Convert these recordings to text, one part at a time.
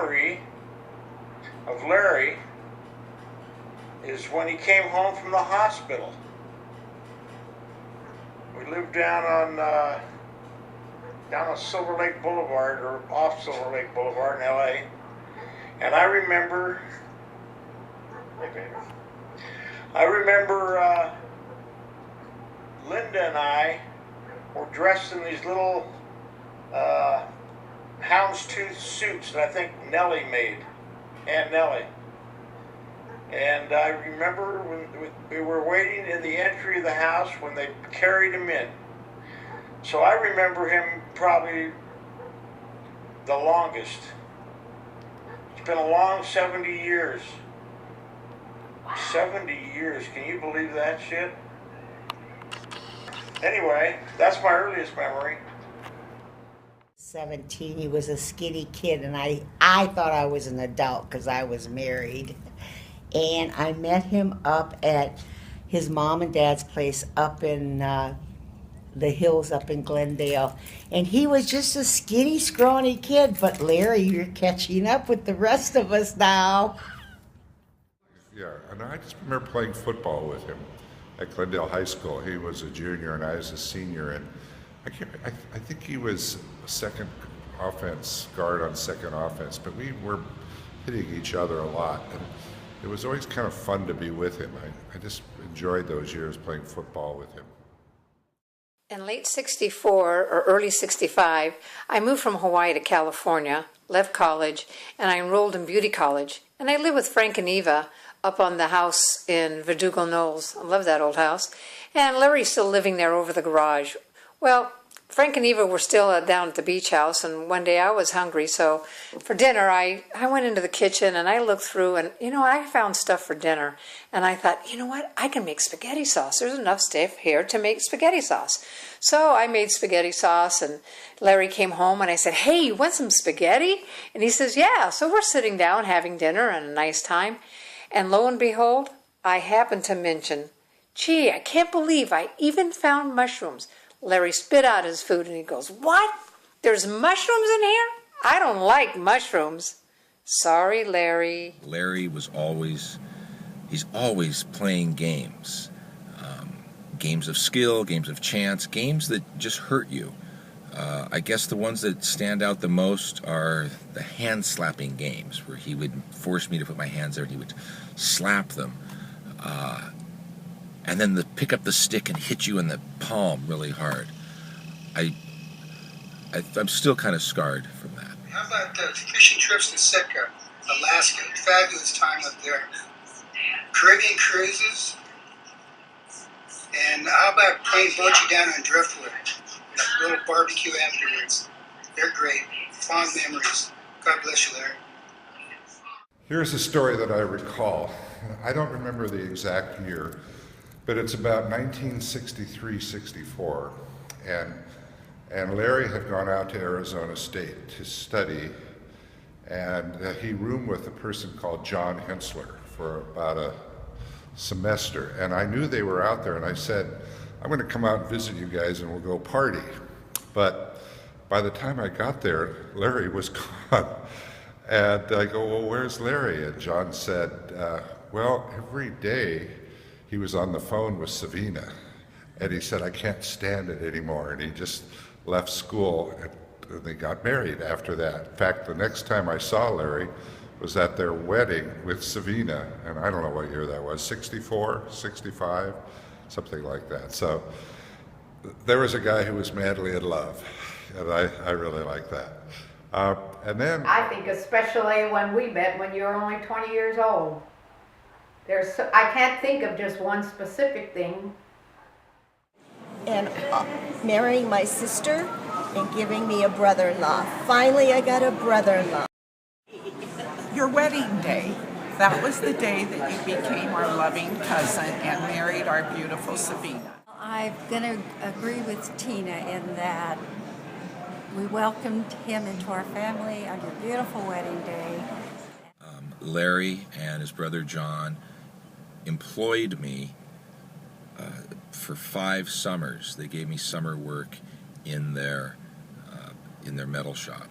memory of Larry is when he came home from the hospital. We lived down on Silver Lake Boulevard, or off Silver Lake Boulevard in LA. And I remember Linda and I were dressed in these little houndstooth suits that I think Nellie made, Aunt Nellie. And I remember when we were waiting in the entry of the house when they carried him in. So I remember him probably the longest. It's been a long 70 years. Wow. 70 years, can you believe that shit? Anyway, that's my earliest memory. 17, he was a skinny kid, and I thought I was an adult because I was married. And I met him up at his mom and dad's place up in the hills up in Glendale. And he was just a skinny, scrawny kid. But Larry, you're catching up with the rest of us now. Yeah, and I just remember playing football with him at Glendale High School. He was a junior and I was a senior. And I think he was a second offense, guard on second offense. But we were hitting each other a lot. And it was always kind of fun to be with him. I just enjoyed those years playing football with him. In late 64 or early 65, I moved from Hawaii to California, left college, and I enrolled in beauty college. And I lived with Frank and Eva up on the house in Verdugo Knolls. I love that old house. And Larry's still living there over the garage. Well, Frank and Eva were still down at the beach house, and one day I was hungry, so for dinner I went into the kitchen and I looked through and, I found stuff for dinner. And I thought, you know what, I can make spaghetti sauce. There's enough stuff here to make spaghetti sauce. So I made spaghetti sauce, and Larry came home and I said, hey, you want some spaghetti? And he says, yeah. So we're sitting down having dinner and a nice time. And lo and behold, I happened to mention, gee, I can't believe I even found mushrooms. Larry spit out his food and he goes, what? There's mushrooms in here? I don't like mushrooms. Sorry, Larry. Larry was he's always playing games. Games of skill, games of chance, games that just hurt you. I guess the ones that stand out the most are the hand-slapping games, where he would force me to put my hands there and he would slap them. And then pick up the stick and hit you in the palm really hard. I'm still kind of scarred from that. How about fishing trips to Sitka, Alaska? Fabulous time up there. Caribbean cruises. And how about playing bocce down on Driftwood? A little barbecue afterwards. They're great. Fond memories. God bless you, Larry. Here's a story that I recall. I don't remember the exact year, but it's about 1963-64, and Larry had gone out to Arizona State to study, and he roomed with a person called John Hensler for about a semester, and I knew they were out there, and I said, I'm going to come out and visit you guys and we'll go party. But by the time I got there, Larry was gone. And I go, well, where's Larry? And John said, well, every day he was on the phone with Savina. And he said, I can't stand it anymore. And he just left school, and they got married after that. In fact, the next time I saw Larry was at their wedding with Savina, and I don't know what year that was, 64, 65, something like that. So there was a guy who was madly in love, and I really like that. And then I think especially when we met when you were only 20 years old. I can't think of just one specific thing. And marrying my sister and giving me a brother-in-law. Finally, I got a brother-in-law. Your wedding day, that was the day that you became our loving cousin and married our beautiful Savina. I'm going to agree with Tina in that we welcomed him into our family on your beautiful wedding day. Larry and his brother John employed me for 5 summers. They gave me summer work in their metal shop,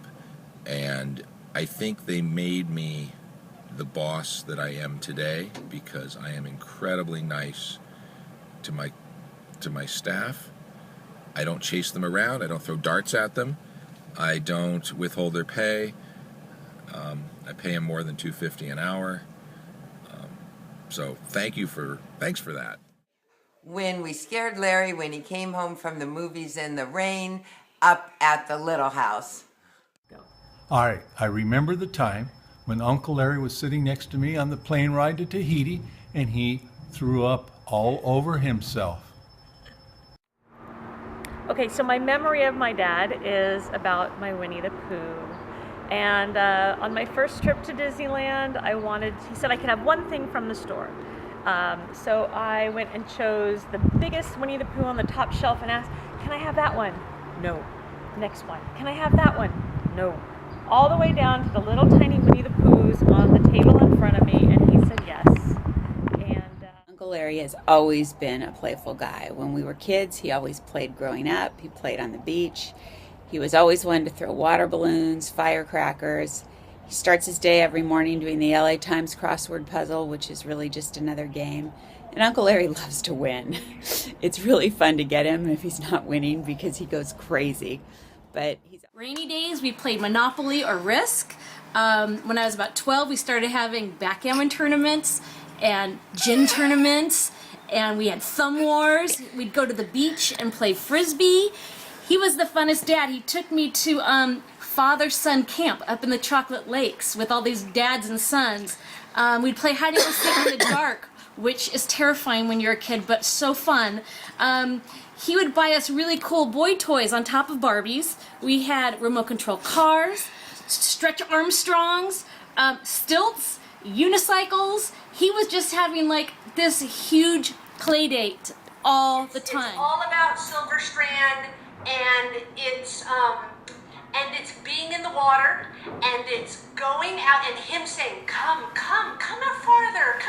and I think they made me the boss that I am today because I am incredibly nice to my staff. I don't chase them around. I don't throw darts at them. I don't withhold their pay. I pay them more than $2.50 an hour. So thanks for that. When we scared Larry when he came home from the movies in the rain up at the Little House. All right, I remember the time when Uncle Larry was sitting next to me on the plane ride to Tahiti and he threw up all over himself. Okay, so my memory of my dad is about my Winnie the Pooh. And on my first trip to Disneyland, he said I could have one thing from the store. So I went and chose the biggest Winnie the Pooh on the top shelf and asked, can I have that one? No. Next one. Can I have that one? No. All the way down to the little tiny Winnie the Poohs on the table in front of me, and he said yes. And Uncle Larry has always been a playful guy. When we were kids, he always played growing up. He played on the beach. He was always one to throw water balloons, firecrackers. He starts his day every morning doing the LA Times crossword puzzle, which is really just another game. And Uncle Larry loves to win. It's really fun to get him if he's not winning because he goes crazy. But rainy days, we played Monopoly or Risk. When I was about 12, we started having backgammon tournaments and gin tournaments, and we had thumb wars. We'd go to the beach and play Frisbee. He was the funnest dad. He took me to father-son camp up in the Chocolate Lakes with all these dads and sons. We'd play hide and go seek in the dark, which is terrifying when you're a kid, but so fun. He would buy us really cool boy toys on top of Barbies. We had remote control cars, Stretch Armstrongs, stilts, unicycles. He was just having like this huge play date all the time. It's all about Silver Strand, and it's being in the water, and it's going out, and him saying, come out farther,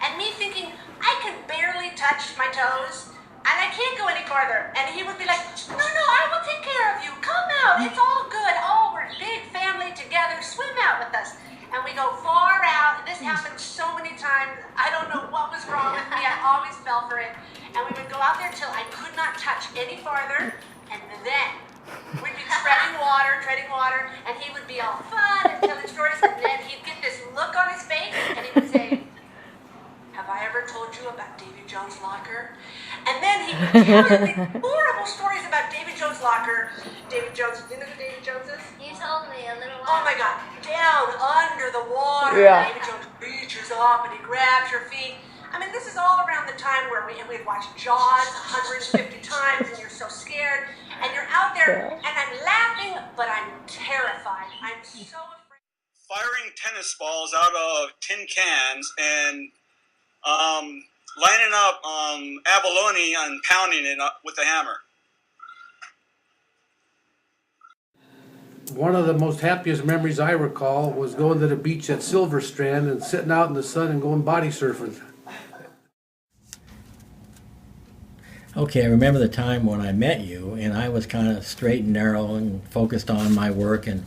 and me thinking, I can barely touch my toes, and I can't go any farther, and he would be like, no, I will take care of you, come out, it's all good, we're a big family together, swim out with us. And we go far out, and this happened so many times, I don't know what was wrong with me, I always fell for it. And we would go out there till I could not touch any farther, and then we'd be treading water, and he would be all fun and telling stories, and then he'd get this look on his face, and he would say, have I ever told you about Davy Jones' locker? And then he would tell me horrible stories about Davy Jones' locker. Davy Jones, do you know who Davy Jones is? You told me a little while. Oh my God, down under the water, Yeah. Davy Jones reaches up and he grabs your feet. I mean, this is all around the time where we'd watched Jaws 150 times, and you're so scared, and you're out there, and I'm laughing, but I'm terrified. I'm so afraid. Firing tennis balls out of tin cans and lining up abalone and pounding it up with a hammer. One of the most happiest memories I recall was going to the beach at Silver Strand and sitting out in the sun and going body surfing. Okay, I remember the time when I met you, and I was kind of straight and narrow and focused on my work, and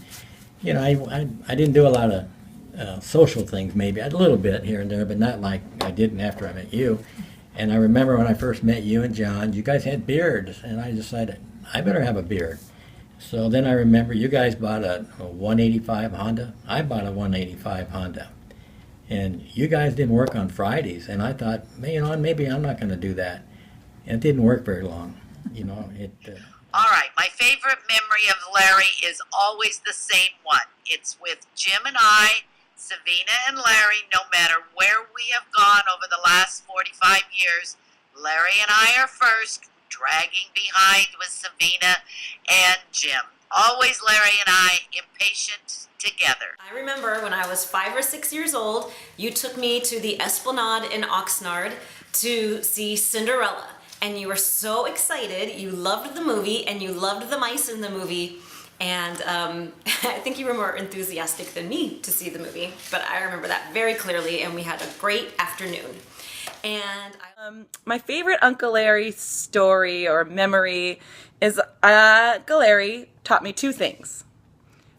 you know, I didn't do a lot of social things, maybe a little bit here and there, but not like I did after I met you. And I remember when I first met you and John, you guys had beards, and I decided I better have a beard. So then I remember you guys bought a 185 Honda. I bought a 185 Honda. And you guys didn't work on Fridays, and I thought, you know, maybe I'm not going to do that. And it didn't work very long. You know, All right, my favorite memory of Larry is always the same one. It's with Jim and I, Savina and Larry. No matter where we have gone over the last 45 years, Larry and I are first, dragging behind with Savina and Jim. Always Larry and I, impatient together. I remember when I was 5 or 6 years old, you took me to the Esplanade in Oxnard to see Cinderella. And you were so excited, you loved the movie, and you loved the mice in the movie, and I think you were more enthusiastic than me to see the movie, but I remember that very clearly, and we had a great afternoon. And my favorite Uncle Larry story or memory is Uncle Larry taught me two things.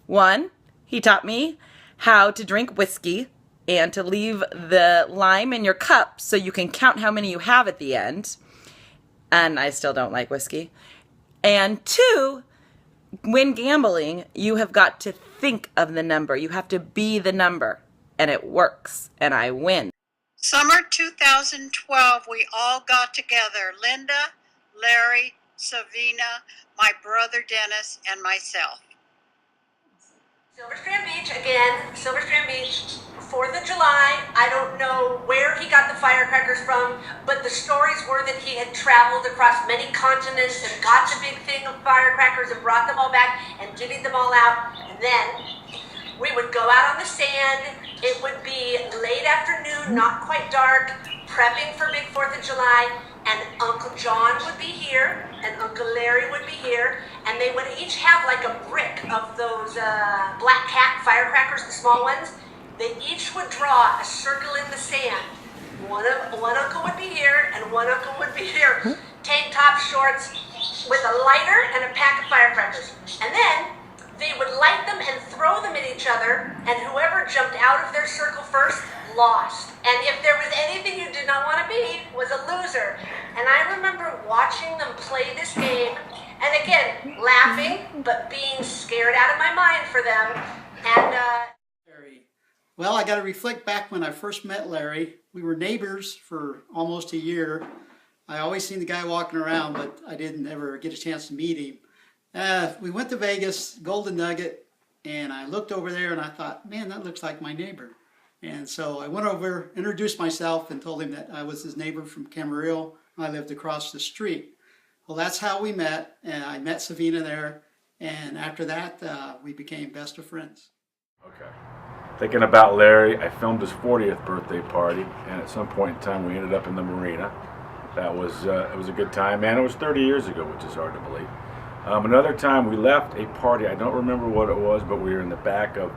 One, He taught me how to drink whiskey and to leave the lime in your cup so you can count how many you have at the end. And I still don't like whiskey. And 2, when gambling, you have got to think of the number. You have to be the number. And it works. And I win. Summer 2012, we all got together. Linda, Larry, Savina, my brother Dennis, and myself. Silver Strand Beach, again, Silver Strand Beach, 4th of July. I don't know where he got the firecrackers from, but the stories were that he had traveled across many continents and got the big thing of firecrackers and brought them all back and divvied them all out. And then we would go out on the sand. It would be late afternoon, not quite dark, prepping for big 4th of July, and Uncle John would be here, and Uncle Larry would be here, and they would each have like a brick of those Black Cat firecrackers, the small ones. They each would draw a circle in the sand. One uncle would be here, and one uncle would be here. Tank top, shorts, with a lighter and a pack of firecrackers. And then they would light them and throw them at each other, and whoever jumped out of their circle first lost. And if there was anything you did not want to be, was a loser. And I remember watching them play this game, and again, laughing, but being scared out of my mind for them. And well, I got to reflect back when I first met Larry. We were neighbors for almost a year. I always seen the guy walking around, but I didn't ever get a chance to meet him. We went to Vegas, Golden Nugget, and I looked over there and I thought, man, that looks like my neighbor. And so I went over, introduced myself, and told him that I was his neighbor from Camarillo. I lived across the street. Well, that's how we met, and I met Savina there, and after that, we became best of friends. Okay. Thinking about Larry, I filmed his 40th birthday party, and at some point in time, we ended up in the marina. That was it was a good time, man. It was 30 years ago, which is hard to believe. Another time, we left a party. I don't remember what it was, but we were in the back of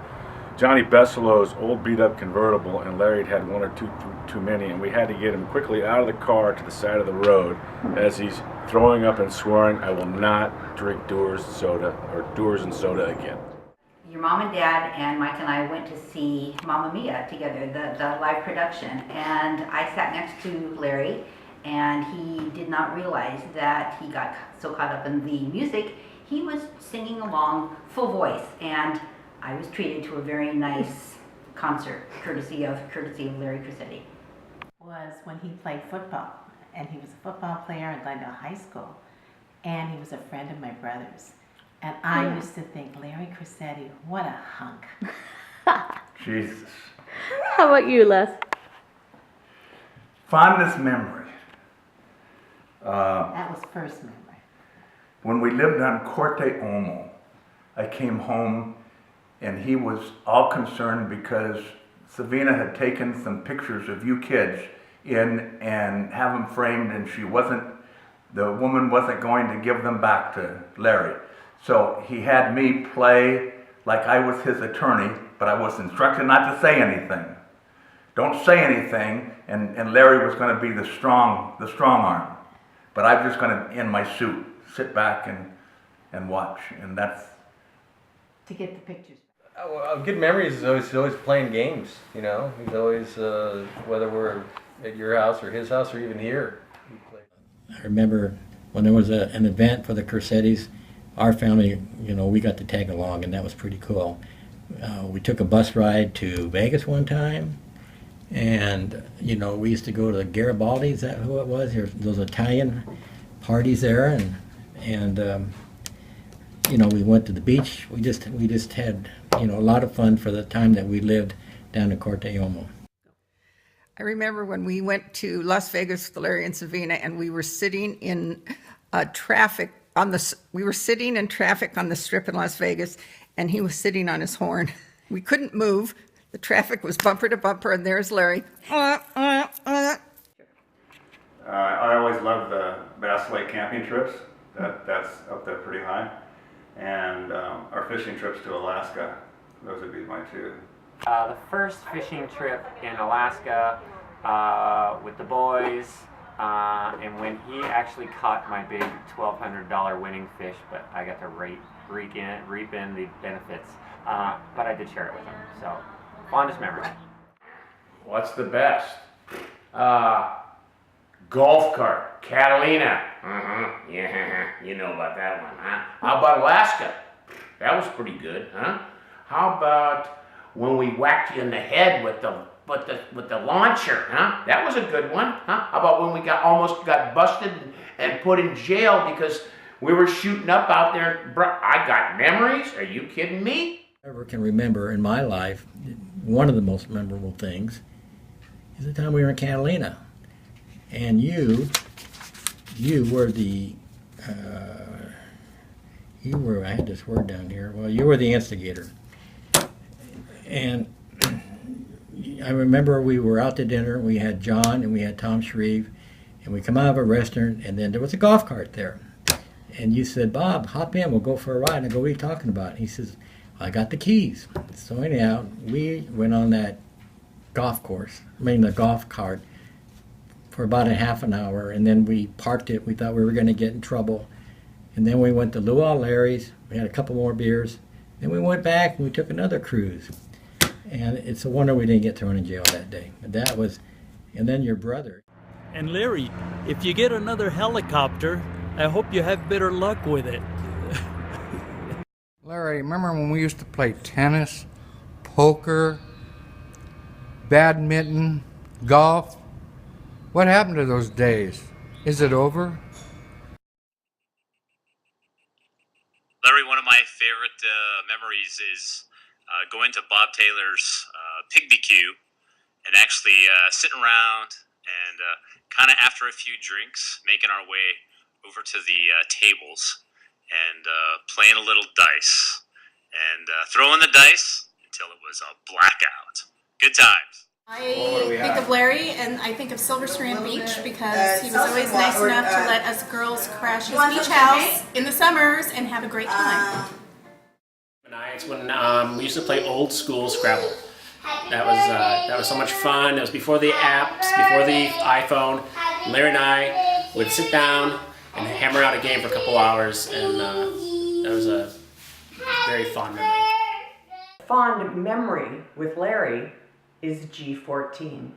Johnny Besselow's old beat-up convertible, and Larry had one or two too many, and we had to get him quickly out of the car to the side of the road as he's throwing up and swearing, "I will not drink Dewar's and soda again." Your mom and dad and Mike and I went to see Mamma Mia together, the live production, and I sat next to Larry, and he did not realize that he got so caught up in the music, he was singing along full voice, and I was treated to a very nice concert, courtesy of Larry Cressetti. Was when he played football, and he was a football player in Glendale High School, and he was a friend of my brother's. And I used to think, Larry Cressetti, what a hunk. Jesus. How about you, Les? Fondest memory. That was first memory. When we lived on Corte Omo, I came home and he was all concerned because Savina had taken some pictures of you kids in and have them framed, and the woman wasn't going to give them back to Larry. So he had me play like I was his attorney, but I was instructed not to say anything. Don't say anything, and Larry was going to be the strong arm. But I'm just going to, in my suit, sit back and watch, and that's... To get the pictures. Good memories is always playing games, you know. He's always, whether we're at your house or his house or even here. I remember when there was an event for the Cressettis, our family, you know, we got to tag along, and that was pretty cool. We took a bus ride to Vegas one time, and, you know, we used to go to the Garibaldi, is that who it was? There's those Italian parties there, and you know, we went to the beach. We just had, you know, a lot of fun for the time that we lived down in Corte Omo. I remember when we went to Las Vegas with Larry and Savina, and we were sitting in traffic on the strip in Las Vegas, and he was sitting on his horn. We couldn't move. The traffic was bumper to bumper, and there's Larry. I always loved the Bass Lake camping trips. That's up there pretty high. And our fishing trips to Alaska. Those would be my two. The first fishing trip in Alaska with the boys, and when he actually caught my big $1,200 winning fish, but I got to rate reaping the benefits. But I did share it with him. So, fondest memory. What's the best? Golf cart, Catalina. Yeah, you know about that one, huh? How about Alaska? That was pretty good, huh? How about when we whacked you in the head with the launcher, huh? That was a good one, huh? How about when we almost got busted and put in jail because we were shooting up out there? I got memories. Are you kidding me? I ever can remember in my life, one of the most memorable things is the time we were in Catalina. And you were I had this word down here. Well, you were the instigator. And I remember we were out to dinner. We had John and we had Tom Shreve. And we come out of a restaurant and then there was a golf cart there. And you said, Bob, hop in, we'll go for a ride. And I go, what are you talking about? And he says, I got the keys. So anyhow, we went on that the golf cart for about a half an hour, and then we parked it. We thought we were going to get in trouble. And then we went to Luau Larry's. We had a couple more beers. Then we went back and we took another cruise. And it's a wonder we didn't get thrown in jail that day. But that was, and then your brother. And Larry, if you get another helicopter, I hope you have better luck with it. Larry, remember when we used to play tennis, poker, badminton, golf? What happened to those days? Is it over? Larry, one of my favorite memories is going to Bob Taylor's Pig BQ and actually sitting around and kind of after a few drinks, making our way over to the tables and playing a little dice and throwing the dice until it was a blackout. Good times. I think of Larry and I think of Silver Strand Beach because he was always nice enough to let us girls crash his beach house in the summers and have a great time. It's when we used to play old school Scrabble. That was so much fun. It was before the apps, before the iPhone. Larry and I would sit down and hammer out a game for a couple hours, and that was a very fond memory. Fond memory with Larry is G14.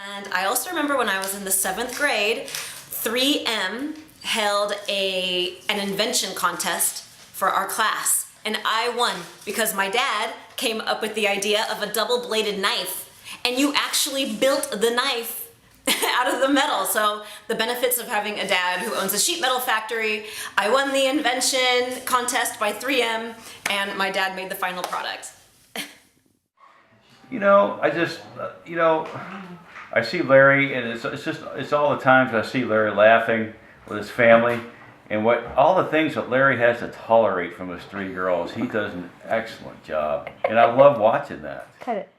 And I also remember when I was in the 7th grade, 3M held an invention contest for our class. And I won because my dad came up with the idea of a double-bladed knife. And you actually built the knife out of the metal. So the benefits of having a dad who owns a sheet metal factory. I won the invention contest by 3M, and my dad made the final product. You know, I see Larry, and it's all the times I see Larry laughing with his family, and all the things that Larry has to tolerate from his 3 girls. He does an excellent job, and I love watching that. Cut it.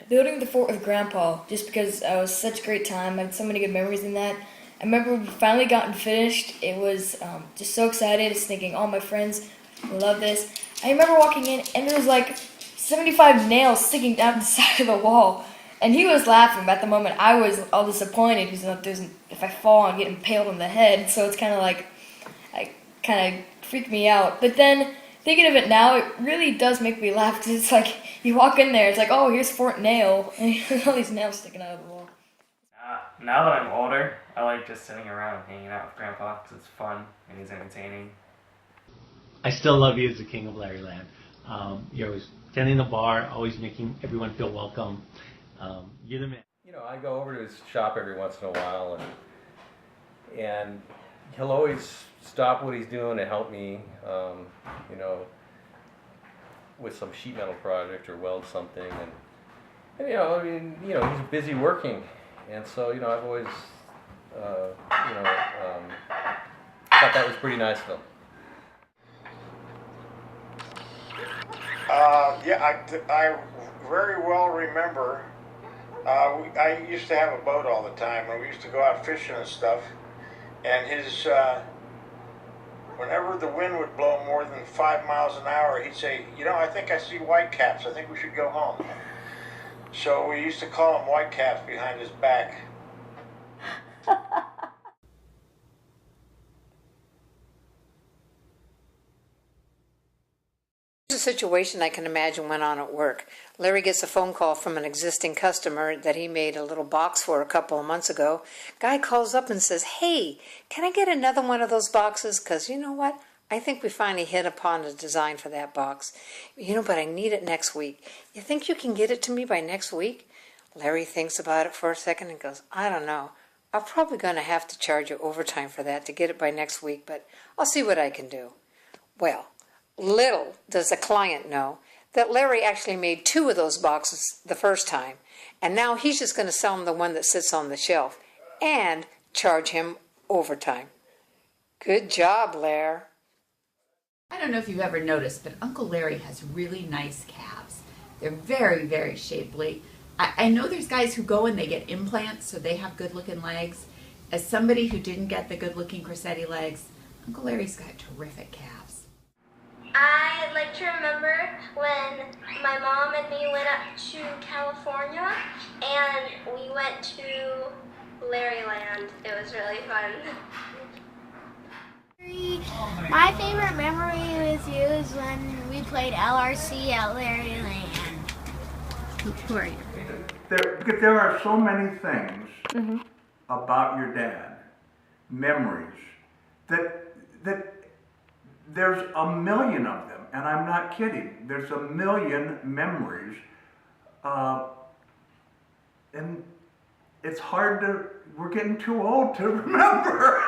Building the fort with Grandpa, just because it was such a great time. I had so many good memories in that. I remember when we finally gotten finished. It was just so excited, just thinking, all my friends will love this. I remember walking in, and there was like 75 nails sticking down the side of the wall. And he was laughing, but at the moment I was all disappointed because if I fall, I'm getting impaled on the head. So it's kind of freaked me out. But then, thinking of it now, it really does make me laugh because it's like, you walk in there, it's like, oh, here's Fort Nail, and all these nails sticking out of the wall. Now that I'm older, I like just sitting around and hanging out with Grandpa because it's fun and he's entertaining. I still love you as the king of Larryland. You're always standing in the bar, always making everyone feel welcome. You're the man. You know, I go over to his shop every once in a while, and he'll always stop what he's doing to help me, with some sheet metal project or weld something, and he's busy working, and so I've always thought that was pretty nice of him. I very well remember. I used to have a boat all the time, and we used to go out fishing and stuff. And whenever the wind would blow more than 5 miles an hour, he'd say, I think I see whitecaps. I think we should go home. So we used to call him whitecaps behind his back. situation I can imagine went on at work. Larry gets a phone call from an existing customer that he made a little box for a couple of months ago. Guy calls up and says, "Hey, can I get another one of those boxes? Because you know what? I think we finally hit upon a design for that box. But I need it next week. You think you can get it to me by next week?" Larry thinks about it for a second and goes, "I don't know. I'm probably going to have to charge you overtime for that to get it by next week, but I'll see what I can do." Well, little does the client know that Larry actually made 2 of those boxes the first time, and now he's just going to sell him the one that sits on the shelf and charge him overtime. Good job, Larry. I don't know if you've ever noticed, but Uncle Larry has really nice calves. They're very, very shapely. I know there's guys who go and they get implants so they have good-looking legs. As somebody who didn't get the good-looking Crissetti legs, Uncle Larry's got terrific calves. I like to remember when my mom and me went up to California and we went to Larryland. It was really fun. My favorite memory with you is when we played LRC at Larryland. Who are you? There are so many things about your dad, memories, that there's a million of them, and I'm not kidding. There's a million memories, and it's hard to, we're getting too old to remember.